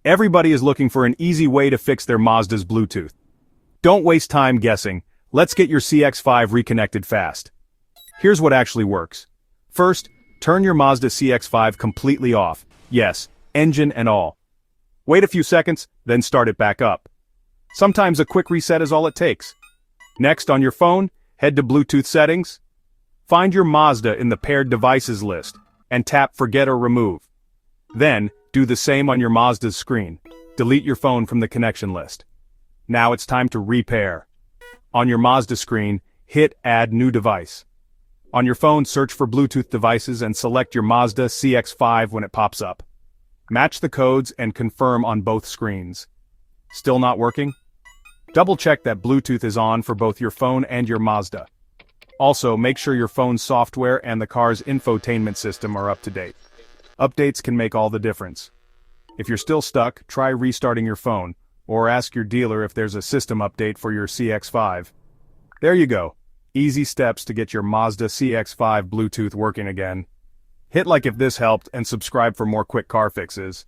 Everybody is looking for an easy way to fix their Mazda's Bluetooth. Don't waste time guessing. Let's get your CX-5 reconnected fast. Here's what actually works. First, turn your Mazda CX-5 completely off. Yes, engine and all. Wait a few seconds, then start it back up. Sometimes a quick reset is all it takes. Next, on your phone, head to Bluetooth settings. Find your Mazda in the paired devices list, and tap Forget or Remove. Then, do the same on your Mazda's screen. Delete your phone from the connection list. Now it's time to repair. On your Mazda screen, hit Add New Device. On your phone, search for Bluetooth devices and select your Mazda CX-5 when it pops up. Match the codes and confirm on both screens. Still not working? Double-check that Bluetooth is on for both your phone and your Mazda. Also, make sure your phone's software and the car's infotainment system are up to date. Updates can make all the difference. If you're still stuck, try restarting your phone, or ask your dealer if there's a system update for your CX-5. There you go. Easy steps to get your Mazda CX-5 Bluetooth working again. Hit like if this helped and subscribe for more quick car fixes.